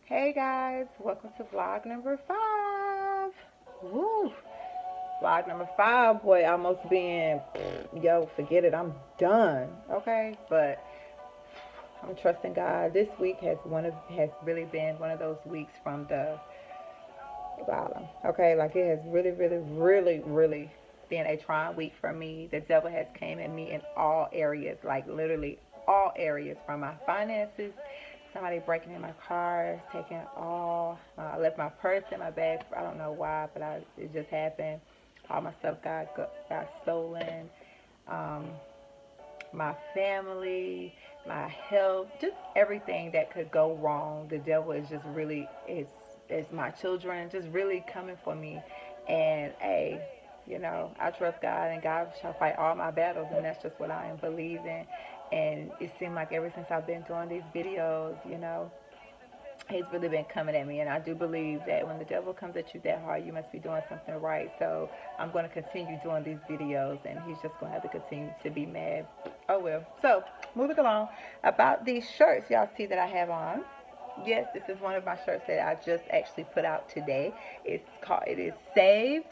Hey guys, welcome to vlog number 5. Woo! Vlog number 5, boy, almost being, yo, forget it, I'm done. Okay, but I'm trusting God. This week has really been one of those weeks from the bottom. Okay, like it has really been a trying week for me. The devil has came at me in all areas, like literally all areas, from my finances. Somebody breaking in my car, taking all. I left my purse in my bag. I don't know why, but it just happened. All my stuff got stolen. Um, my family, my health, just everything that could go wrong. The devil is just really is my children just really coming for me. And I trust God, and God shall fight all my battles, and that's just what I am believing. And it seemed like ever since I've been doing these videos, he's really been coming at me, and I do believe that when the devil comes at you that hard, you must be doing something right. So I'm going to continue doing these videos, and he's just going to have to continue to be mad. Oh well. So moving along, about these shirts y'all see that I have on. Yes, this is one of my shirts that I just actually put out today. It is Saved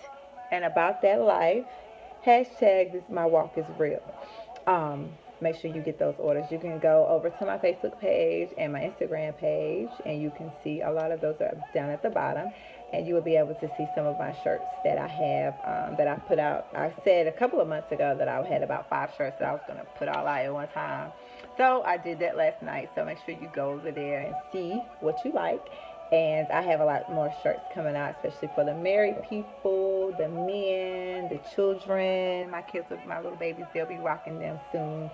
and About That Life. Hashtag This My Walk is Real. um, Make sure you get those orders. You can go over to my Facebook page and my Instagram page, and you can see a lot of those are down at the bottom, and you will be able to see some of my shirts that I have, that I put out. I said a couple of months ago that I had about 5 shirts that I was going to put all out at one time. So I did that last night. So make sure you go over there and see what you like. And I have a lot more shirts coming out, especially for the married people, the men, the children. My kids, my little babies, they'll be rocking them soon.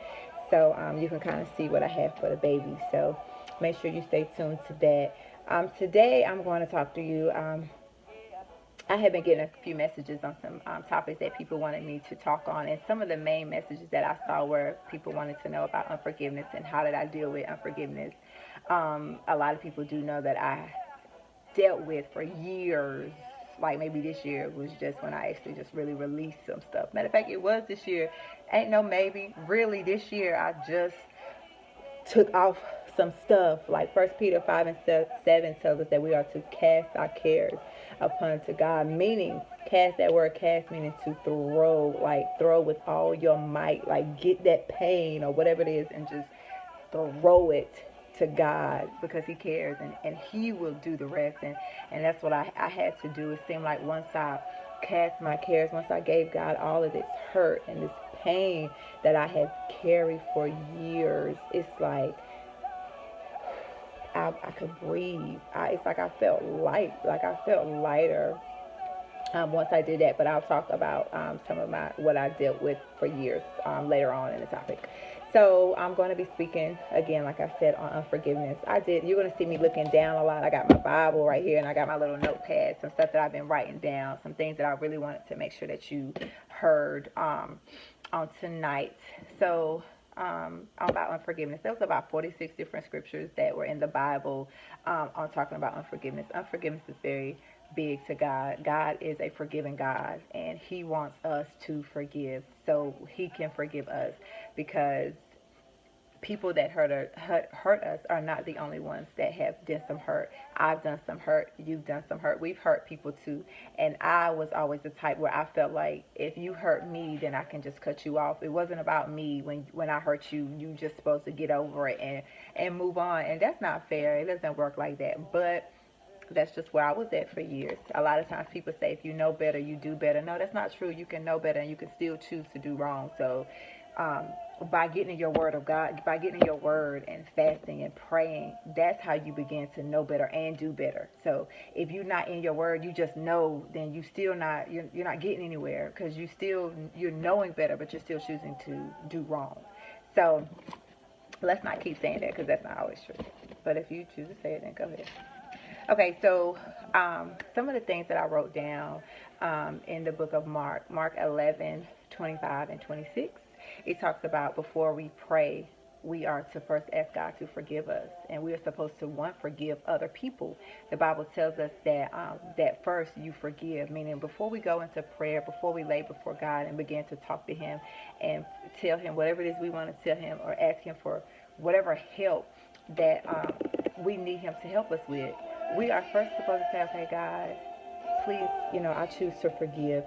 So you can kind of see what I have for the babies. So make sure you stay tuned to that. Today I'm going to talk to you. I have been getting a few messages on some topics that people wanted me to talk on, and some of the main messages that I saw were people wanted to know about unforgiveness and how did I deal with unforgiveness. A lot of people do know that I dealt with for years. Like maybe this year was just when I actually just really released some stuff. Matter of fact, it was this year. Ain't no maybe. Really, this year I just took off some stuff. Like First Peter 5 and 7 tells us that we are to cast our cares upon to God, meaning cast, that word cast meaning to throw, like throw with all your might, like get that pain or whatever it is and just throw it to God, because he cares, and he will do the rest. And that's what I had to do. It seemed like once I cast my cares, once I gave God all of this hurt and this pain that I had carried for years, it's like I could breathe. It's like I felt light, like I felt lighter once I did that. But I'll talk about some of what I dealt with for years later on in the topic. So I'm going to be speaking again, like I said, on unforgiveness. You're going to see me looking down a lot. I got my Bible right here, and I got my little notepad, some stuff that I've been writing down, some things that I really wanted to make sure that you heard on tonight. So about unforgiveness, there was about 46 different scriptures that were in the Bible on talking about unforgiveness. Unforgiveness is very big to God. God is a forgiving God, and he wants us to forgive so he can forgive us, because people that hurt us are not the only ones that have done some hurt. I've done some hurt. You've done some hurt. We've hurt people too. And I was always the type where I felt like if you hurt me, then I can just cut you off. It wasn't about me. When I hurt you, you just supposed to get over it and move on. And that's not fair. It doesn't work like that. But that's just where I was at for years. A lot of times people say if you know better, you do better. No, that's not true. You can know better and you can still choose to do wrong. So um, by getting in your word of God, by getting in your word and fasting and praying, that's how you begin to know better and do better. So if you're not in your word, you just know, then you're not getting anywhere, because you're knowing better, but you're still choosing to do wrong. So let's not keep saying that, because that's not always true. But if you choose to say it, then go ahead. Okay, so some of the things that I wrote down in the book of Mark 11:25 and 26, it talks about before we pray, we are to first ask God to forgive us, and we are supposed to forgive other people. The Bible tells us that first you forgive, meaning before we go into prayer, before we lay before God and begin to talk to him and tell him whatever it is we want to tell him, or ask him for whatever help that we need him to help us with. We are first supposed to say, okay, God, please, I choose to forgive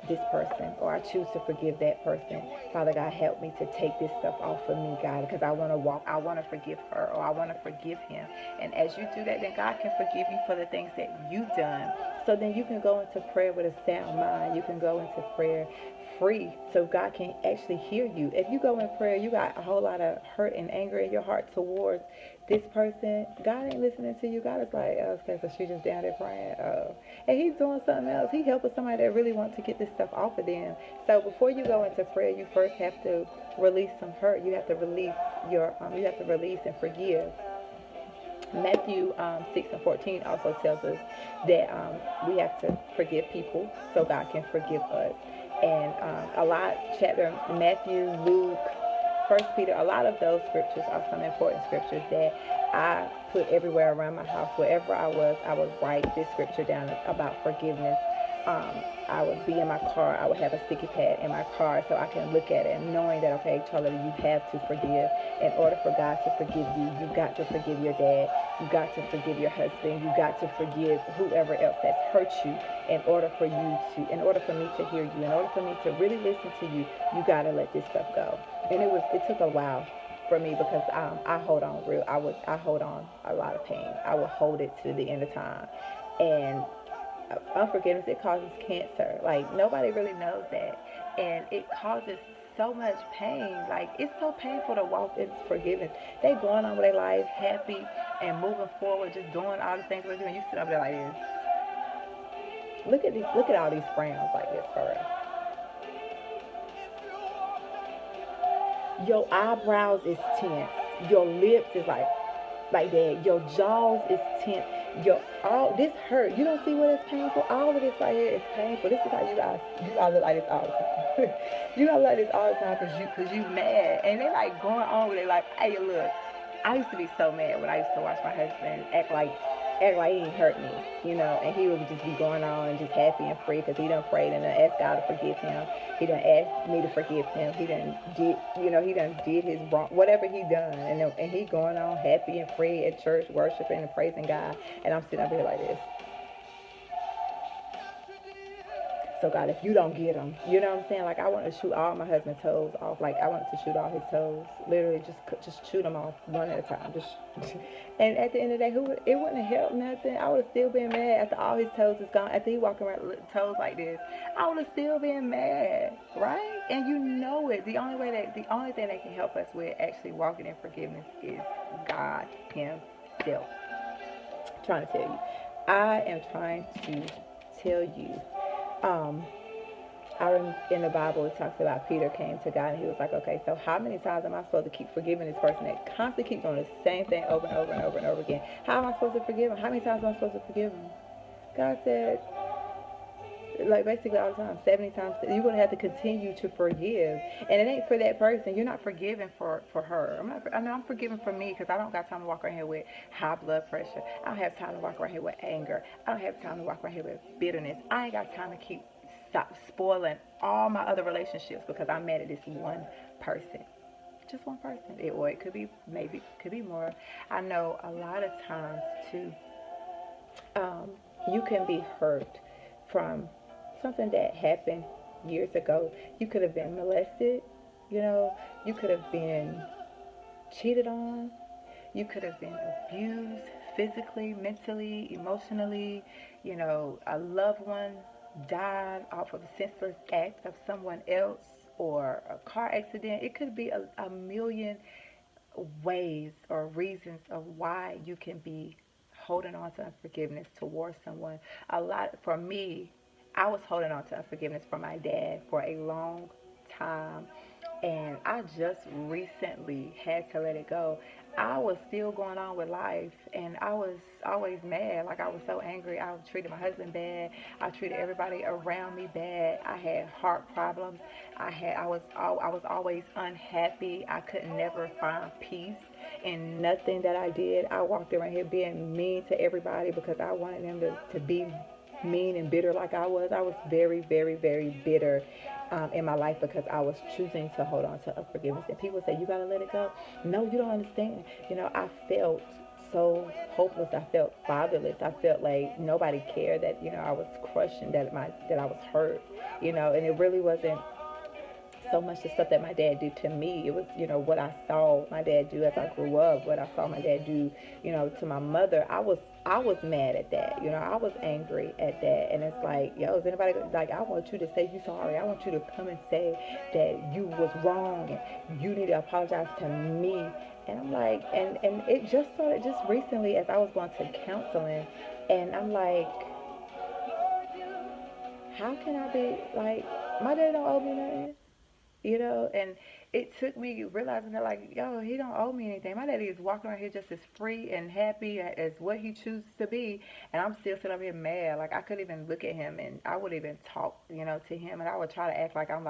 this person, or I choose to forgive that person. Father God, help me to take this stuff off of me, God, because I want to forgive her, or I want to forgive him. And as you do that, then God can forgive you for the things that you've done. So then you can go into prayer with a sound mind. You can go into prayer free, so God can actually hear you. If you go in prayer, you got a whole lot of hurt and anger in your heart towards this person. God ain't listening to you. God is like, oh, okay, so she just down there praying. Oh, and he's doing something else. He helping somebody that really wants to get this stuff off of them. So before you go into prayer, you first have to release some hurt. You have to release you have to release and forgive. Matthew 6:14 also tells us that we have to forgive people so God can forgive us. And a lot, chapter Matthew, Luke, First Peter, a lot of those scriptures are some important scriptures that I put everywhere around my house. Wherever I would write this scripture down about forgiveness. Um, I would be in my car. I would have a sticky pad in my car so I can look at it and knowing that, okay, Charlotte, you have to forgive. In order for God to forgive you, you got to forgive your dad. You got to forgive your husband. You got to forgive whoever else that's hurt you. In order for me to hear you, in order for me to really listen to you, you got to let this stuff go. And it took a while for me because I hold on I hold on a lot of pain. I would hold it to the end of time. And unforgiveness, it causes cancer. Like, nobody really knows that. And it causes so much pain. Like, it's so painful to walk in forgiveness. They going on with their life happy and moving forward, just doing all the things we're doing. You sit up there like this. Look at all these frowns like this for real. Your eyebrows is tense. Your lips is like that. Your jaws is tense. Your all this hurt. You don't see what is painful. All of this right here is painful. This is how you gotta look like this all the time. You gotta look like this all the time because you mad, and they like going on with it like, hey, look. I used to be so mad when I used to watch my husband act like he ain't hurt me, and he would just be going on and just happy and free because he done prayed and done asked God to forgive him. He done asked me to forgive him. He done did his wrong, whatever he done, and he going on happy and free at church, worshiping and praising God, and I'm sitting up here like this. So God, if you don't get him, you know what I'm saying? Like, I want to shoot all my husband's toes off. Like, I wanted to shoot all his toes. Literally, just shoot them off one at a time. And at the end of the day, it wouldn't have helped nothing. I would have still been mad after all his toes is gone. After he walking around with toes like this, I would have still been mad, right? And you know it. The only thing that can help us with actually walking in forgiveness is God Himself. I'm trying to tell you, I am trying to tell you. Um, in the Bible, it talks about Peter came to God and he was like, okay, so how many times am I supposed to keep forgiving this person that constantly keeps doing the same thing over and over and over and over again? How am I supposed to forgive him? How many times am I supposed to forgive him? God said, like, basically all the time, 70 times, you're going to have to continue to forgive. And it ain't for that person. You're not forgiving for her. I'm forgiving for me because I don't got time to walk around here with high blood pressure. I don't have time to walk around here with anger. I don't have time to walk around here with bitterness. I ain't got time to keep spoiling all my other relationships because I'm mad at this one person. Just one person. Or it could be, maybe, could be more. I know a lot of times, too, you can be hurt from something that happened years ago. You could have been molested, you could have been cheated on, you could have been abused physically, mentally, emotionally, a loved one died off of a senseless act of someone else or a car accident. It could be a million ways or reasons of why you can be holding on to unforgiveness towards someone. A lot for me, I was holding on to unforgiveness for my dad for a long time, and I just recently had to let it go. I was still going on with life, and I was always mad. Like, I was so angry. I treated my husband bad. I treated everybody around me bad. I had heart problems. I was always unhappy. I could never find peace in nothing that I did. I walked around here being mean to everybody because I wanted them to be mean and bitter like I was. I was very, very, very bitter in my life because I was choosing to hold on to unforgiveness. And people say, you got to let it go. No, you don't understand. I felt so hopeless. I felt fatherless. I felt like nobody cared, that I was crushed, and that I was hurt. And it really wasn't so much the stuff that my dad did to me. It was, what I saw my dad do as I grew up, what I saw my dad do, to my mother. I was mad at that. I was angry at that. And it's like, yo, is anybody like, I want you to say you sorry. I want you to come and say that you was wrong and you need to apologize to me. And I'm like, and it just started just recently as I was going to counseling, and I'm like, how can I be like, my dad don't owe me nothing? And it took me realizing that, like, yo, he don't owe me anything. My daddy is walking around here just as free and happy as what he chooses to be, and I'm still sitting up here mad. Like, I couldn't even look at him, and I would even talk, to him, and I would try to act like I'm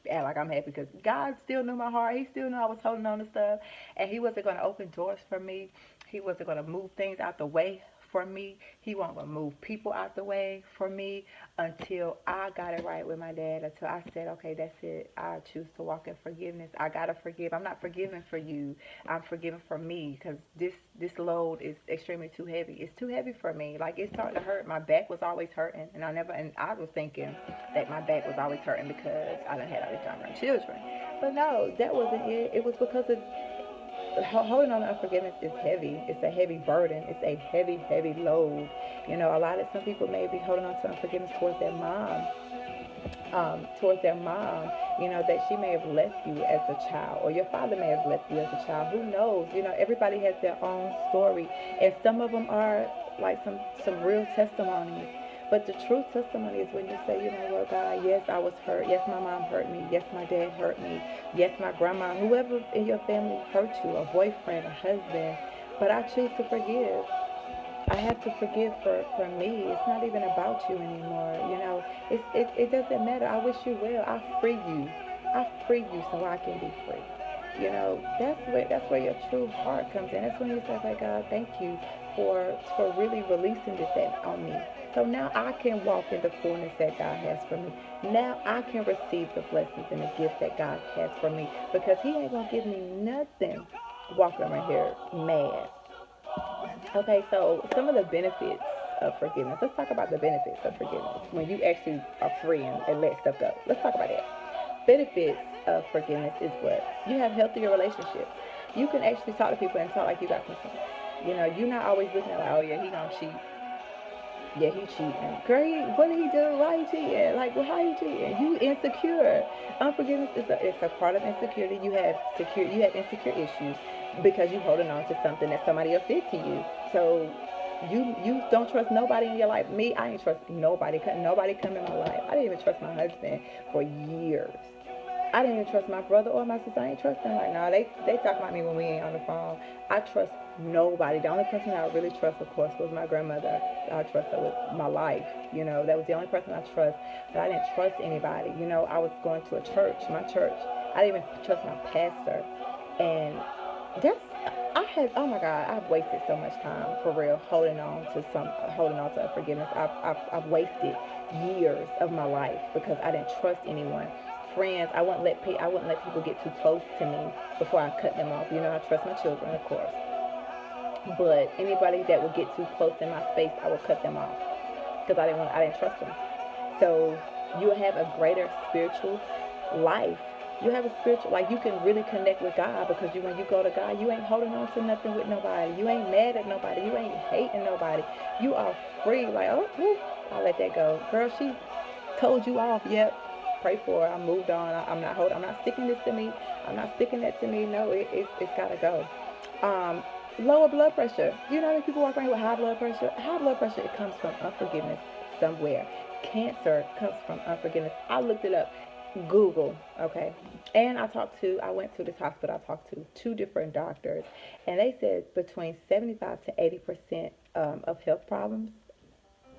happy, because God still knew my heart. He still knew I was holding on to stuff, and he wasn't going to open doors for me. He wasn't going to move things out the way for me. He wasn't going to move people out the way for me until I got it right with my dad, until I said, okay, that's it. I choose to walk in forgiveness. I got to forgive. I'm not forgiving for you. I'm forgiving for me, because this load is extremely too heavy. It's too heavy for me. Like, it's starting to hurt. My back was always hurting, and I was thinking that my back was always hurting because I done had all these young children. But no, that wasn't it. It was because of holding on to unforgiveness is heavy. It's a heavy burden. It's a heavy, heavy load. Some people may be holding on to unforgiveness towards their mom, that she may have left you as a child, or your father may have left you as a child. Who knows? Everybody has their own story, and some of them are like some real testimonies. But the true testimony is when you say, what, God, yes, I was hurt. Yes, my mom hurt me. Yes, my dad hurt me. Yes, my grandma, whoever in your family hurt you, a boyfriend, a husband. But I choose to forgive. I have to forgive for me. It's not even about you anymore. It doesn't matter. I wish you well. I free you. I free you so I can be free. That's where your true heart comes in. That's when you say, okay, God, thank you for really releasing this on me. So now I can walk in the fullness that God has for me. Now I can receive the blessings and the gifts that God has for me, because He ain't gonna give me nothing walking around here mad. Okay, so some of the benefits of forgiveness. Let's talk about the benefits of forgiveness when you actually are free and let stuff go. Let's talk about that. Benefits of forgiveness is what? You have healthier relationships. You can actually talk to people and talk like you got some sense. You're not always looking at like, oh yeah, he gonna cheat. Yeah, he cheating. Girl, what did he do? Why he cheating? Like, well, how he cheating? You insecure. Unforgiveness it's a part of insecurity. You have insecure issues because you holding on to something that somebody else did to you. So you don't trust nobody in your life. Me, I ain't trust nobody. Couldn't nobody come in my life. I didn't even trust my husband for years. I didn't even trust my brother or my sister. I ain't trust them. Like, no, they talk about me when we ain't on the phone. I trust nobody. The only person I really trust, of course, was my grandmother. I trust her with my life. That was the only person I trust. But I didn't trust anybody. I was going to a church, my church. I didn't even trust my pastor. And that's, oh my God, I've wasted so much time, for real, holding on to unforgiveness. I've wasted years of my life because I didn't trust anyone. Friends, I wouldn't let people get too close to me before I cut them off. I trust my children, of course, but anybody that would get too close in my space, I would cut them off because I didn't trust them. So you have a greater spiritual life. You have a spiritual, like, you can really connect with God, because when you go to God, you ain't holding on to nothing with nobody. You ain't mad at nobody. You ain't hating nobody. You are free. Like, oh, whew, I'll let that go. Girl, she told you off. Yep. Pray for her. I moved on. I'm not sticking this to me. I'm not sticking that to me. No, it's got to go. Lower blood pressure. People walk around with high blood pressure. High blood pressure, it comes from unforgiveness somewhere. Cancer comes from unforgiveness. I looked it up. Google, okay. And I went to this hospital. I talked to two different doctors, and they said between 75 to 80% of health problems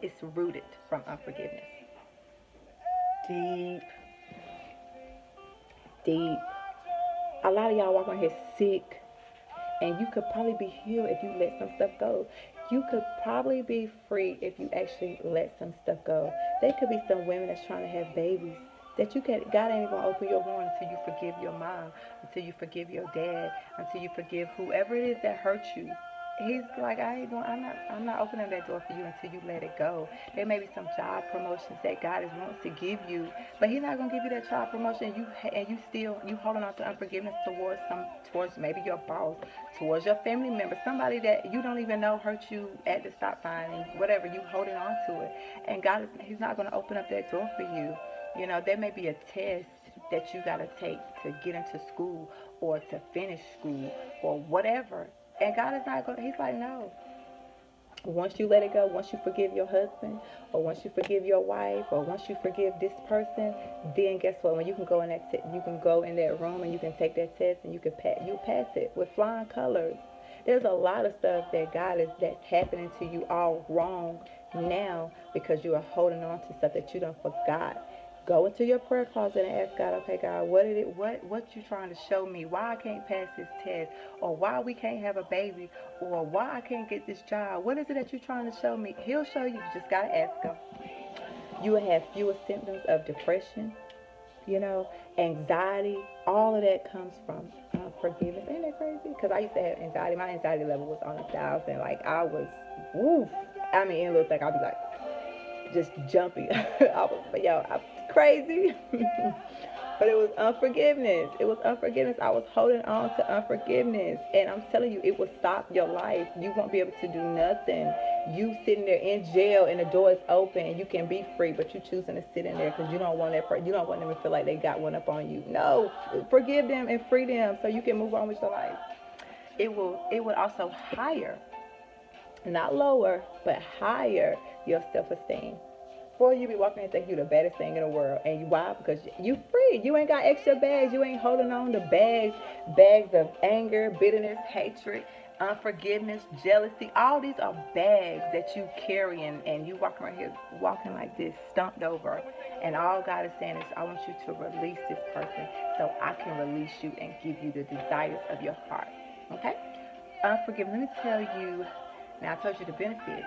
is rooted from unforgiveness. Deep, deep. A lot of y'all walk around here sick, and you could probably be healed if you let some stuff go. You could probably be free if you actually let some stuff go. There could be some women that's trying to have babies that God ain't even gonna open your womb until you forgive your mom, until you forgive your dad, until you forgive whoever it is that hurt you. He's like, I ain't doing, I'm not opening that door for you until you let it go. There may be some job promotions that God is wants to give you, but He's not gonna give you that job promotion. You still you holding on to unforgiveness towards maybe your boss, towards your family member, somebody that you don't even know hurt you at the stop sign and whatever. You holding on to it, and He's not gonna open up that door for you. You know, there may be a test that you gotta take to get into school or to finish school or whatever. And God is not going to, He's like, no. Once you let it go, once you forgive your husband, or once you forgive your wife, or once you forgive this person, then guess what? When you can go in you can go in that room and you can take that test and you pass it with flying colors. There's a lot of stuff that that's happening to you all wrong now because you are holding on to stuff that you done forgot. Go into your prayer closet and ask God, okay, God, what you trying to show me? Why I can't pass this test, or why we can't have a baby, or why I can't get this job? What is it that you're trying to show me? He'll show you. You just gotta ask him. You will have fewer symptoms of depression, anxiety. All of that comes from forgiveness. Ain't that crazy? Because I used to have anxiety. My anxiety level was on 1,000. Like I was, woo. I mean, in a little thing, I'll be like, just jumpy. I'm crazy. But it was unforgiveness. It was unforgiveness. I was holding on to unforgiveness. And I'm telling you, it will stop your life. You won't be able to do nothing. You sitting there in jail and the door is open and you can be free, but you choosing to sit in there because you don't want you don't want them to feel like they got one up on you. No, forgive them and free them so you can move on with your life. It will also higher, not lower, but higher your self-esteem. Before you be walking and think you the baddest thing in the world. And why? Because you free. You ain't got extra bags. You ain't holding on to bags of anger, bitterness, hatred, unforgiveness, jealousy. All these are bags that you carry, and you walking around here walking like this, stumped over. And all God is saying is, I want you to release this person so I can release you and give you the desires of your heart. Okay? Unforgiveness. Let me tell you. Now I told you the benefits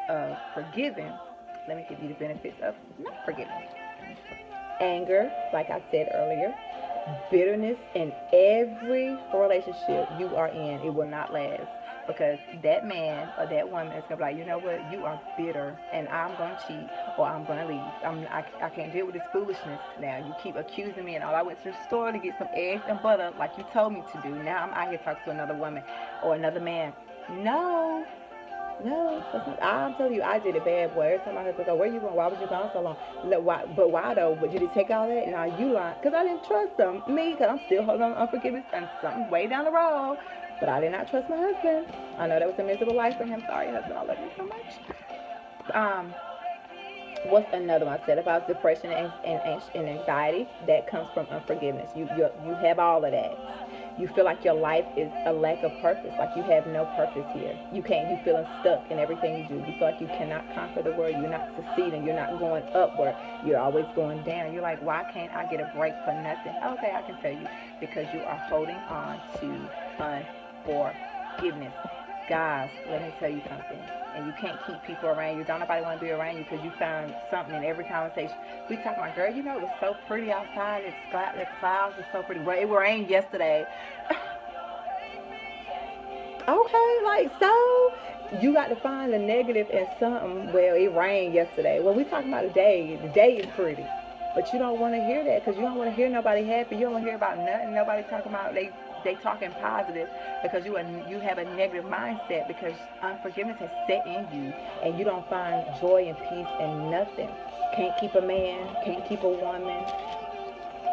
of forgiving. Let me give you the benefits of not forgiving. Anger, like I said earlier, bitterness in every relationship you are in, it will not last. Because that man or that woman is going to be like, you know what, you are bitter and I'm going to cheat or I'm going to leave. I can't deal with this foolishness now. You keep accusing me and all I went to the store to get some eggs and butter like you told me to do. Now I'm out here talking to another woman or another man. No, I'm telling you, I did it bad, boy. Every time my husband go, where you going? Why was you gone so long? But why though? But did he take all that? Now you lying. Because I didn't trust him. Because I'm still holding on to unforgiveness and something way down the road. But I did not trust my husband. I know that was a miserable life for him. Sorry, husband. I love you so much. What's another one I said about depression and anxiety? That comes from unforgiveness. You have all of that. You feel like your life is a lack of purpose, like you have no purpose here. You feeling stuck in everything you do. You feel like you cannot conquer the world. You're not succeeding. You're not going upward. You're always going down. You're like, why can't I get a break for nothing? Okay, I can tell you, because you are holding on to unforgiveness. Guys, let me tell you something. And you can't keep people around you. Don't nobody want to be around you because you found something in every conversation. We talking about, girl, it was so pretty outside. The clouds are so pretty. Well, it rained yesterday. Okay, like, so you got to find the negative in something. Well, it rained yesterday. Well, we talking about the day. The day is pretty. But you don't want to hear that because you don't want to hear nobody happy. You don't want to hear about nothing. Nobody talking about they talking positive because you have a negative mindset because unforgiveness has set in you and you don't find joy and peace in nothing. Can't keep a man, can't keep a woman.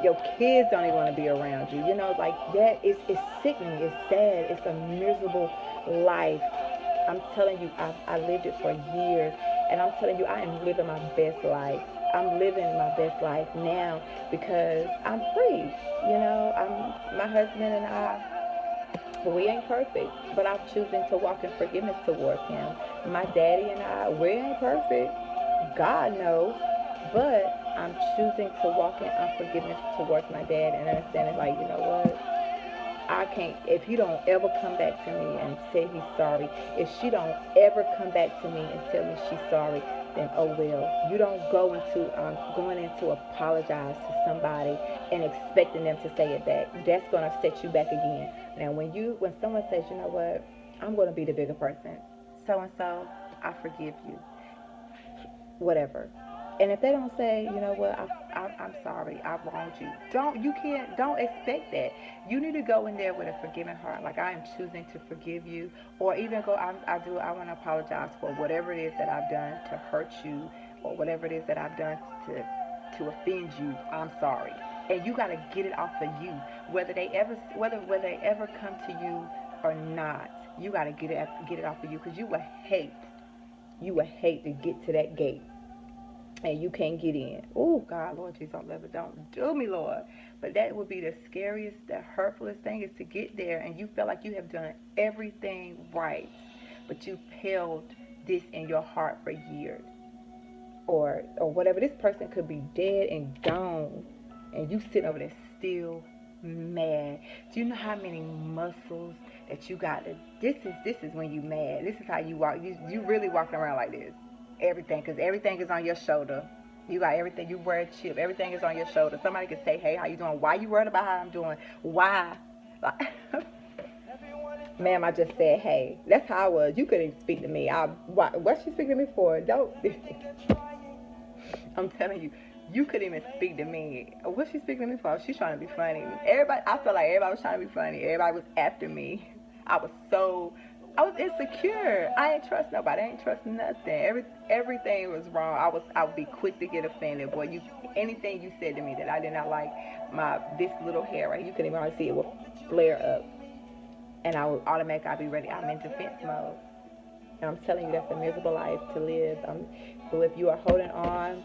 Your kids don't even want to be around you. Like that is sickening. It's sad. It's a miserable life. I'm telling you, I lived it for years, and I'm telling you, I am living my best life. I'm living my best life now because I'm free. My husband and I, we ain't perfect, but I'm choosing to walk in forgiveness towards him. My daddy and I, we ain't perfect. God knows, but I'm choosing to walk in unforgiveness towards my dad and understanding, like, you know what? I can't, if he don't ever come back to me and say he's sorry, if she don't ever come back to me and tell me she's sorry, then oh well. You don't go into going in to apologize to somebody and expecting them to say it back. That's gonna set you back again. Now when someone says, you know what, I'm going to be the bigger person. So and so, I forgive you. Whatever. And if they don't say, you know what, I'm sorry, I wronged you. Don't expect that. You need to go in there with a forgiving heart. Like, I am choosing to forgive you. Or even go, I want to apologize for whatever it is that I've done to hurt you, or whatever it is that I've done to offend you. I'm sorry. And you got to get it off of you. Whether they ever come to you or not, you got to get it off of you, because you would hate to get to that gate and you can't get in. Oh, God, Lord Jesus, don't do me, Lord. But that would be the scariest, the hurtfulest thing, is to get there and you feel like you have done everything right, but you've held this in your heart for years. Or whatever. This person could be dead and gone, and you sitting over there still mad. Do you know how many muscles that you got to, this is when you mad. This is how you walk. You really walking around like this. Everything, because everything is on your shoulder. You got everything. You wear a chip. Everything is on your shoulder. Somebody can say, hey, how you doing? Why you worried about how I'm doing? Why? Like, ma'am, I just said, hey. That's how I was. You couldn't speak to me. What's she speaking to me for? Don't. I'm telling you, you couldn't even speak to me. What's she speaking to me for? She's trying to be funny. I feel like everybody was trying to be funny. Everybody was after me. I was insecure. I ain't trust nobody. I ain't trust nothing. Everything was wrong. I would be quick to get offended. Boy, anything you said to me that I did not like, this little hair right, you couldn't even hardly see it, would flare up, and I would automatically, I'd be ready. I'm in defense mode. And I'm telling you, that's a miserable life to live. So if you are holding on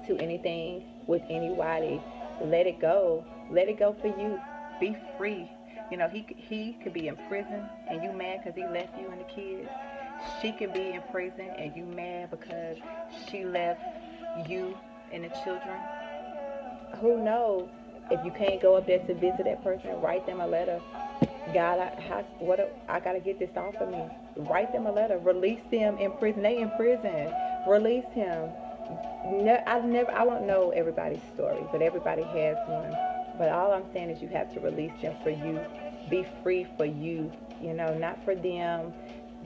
to anything with anybody, let it go. Let it go for you. Be free. You know, he could be in prison and you mad because he left you and the kids. She could be in prison and you mad because she left you and the children. Who knows? If you can't go up there to visit that person, write them a letter. God, I gotta get this off of me. Write them a letter. Release them in prison. They in prison. Release him. I won't know everybody's story, but everybody has one. But all I'm saying is you have to release them for you. Be free for you. You know, not for them.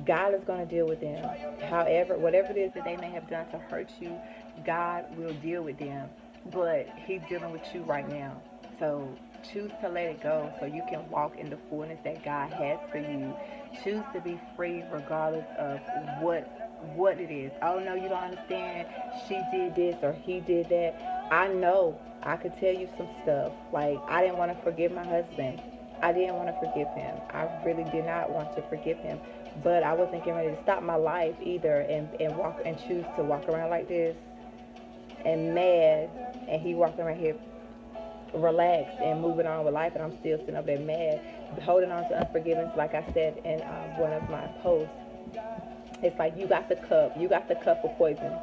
God is going to deal with them. However, whatever it is that they may have done to hurt you, God will deal with them. But he's dealing with you right now. So choose to let it go so you can walk in the fullness that God has for you. Choose to be free regardless of what it is. Oh no, you don't understand. She did this or he did that. I know. I could tell you some stuff. Like, I didn't want to forgive my husband. I didn't want to forgive him. I really did not want to forgive him. But I wasn't getting ready to stop my life either and choose to walk around like this and mad, and he walking around here relaxed and moving on with life, and I'm still sitting up there mad, holding on to unforgiveness. Like I said in one of my posts, it's like you got the cup of poison.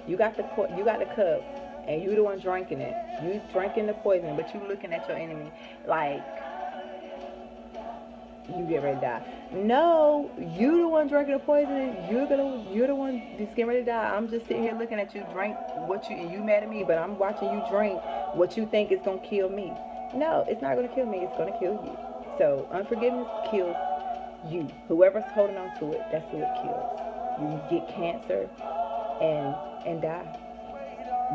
You got the cup, and you the one drinking it. You drinking the poison, but you looking at your enemy like you get ready to die. No, you the one drinking the poison. You're the one that's getting ready to die. I'm just sitting here looking at you drink and you mad at me, but I'm watching you drink what you think is gonna kill me. No, it's not gonna kill me. It's gonna kill you. So unforgiveness kills you. Whoever's holding on to it, that's who it kills. You get cancer and die.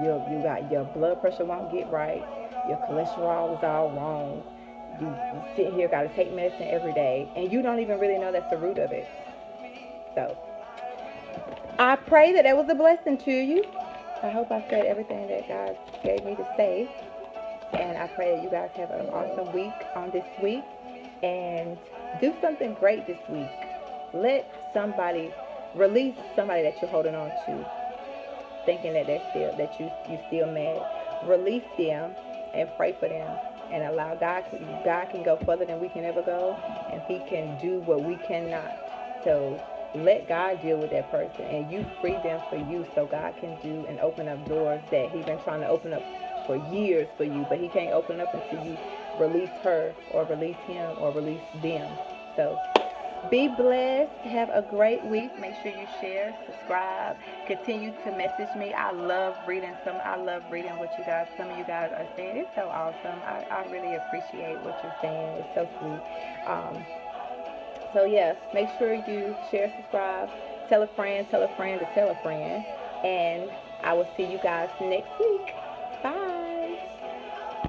Your blood pressure won't get right. Your cholesterol is all wrong. You sit here, got to take medicine every day, and you don't even really know that's the root of it. So I pray that was a blessing to you. I hope I said everything that God gave me to say, and I pray that you guys have an awesome week on this week, and do something great this week. Release somebody that you're holding on to, thinking that you still mad. Release them and pray for them. And allow God can go further than we can ever go, and he can do what we cannot. So let God deal with that person, and you free them for you, so God can do and open up doors that he's been trying to open up for years for you, but he can't open up until you release her or release him or release them. So be blessed. Have a great week. Make sure you share, subscribe, continue to message me. I love reading what some of you guys are saying. It's so awesome. I really appreciate what you're saying. It's so sweet. So yeah, make sure you share, subscribe, tell a friend, tell a friend to tell a friend, and I will see you guys next week. Bye.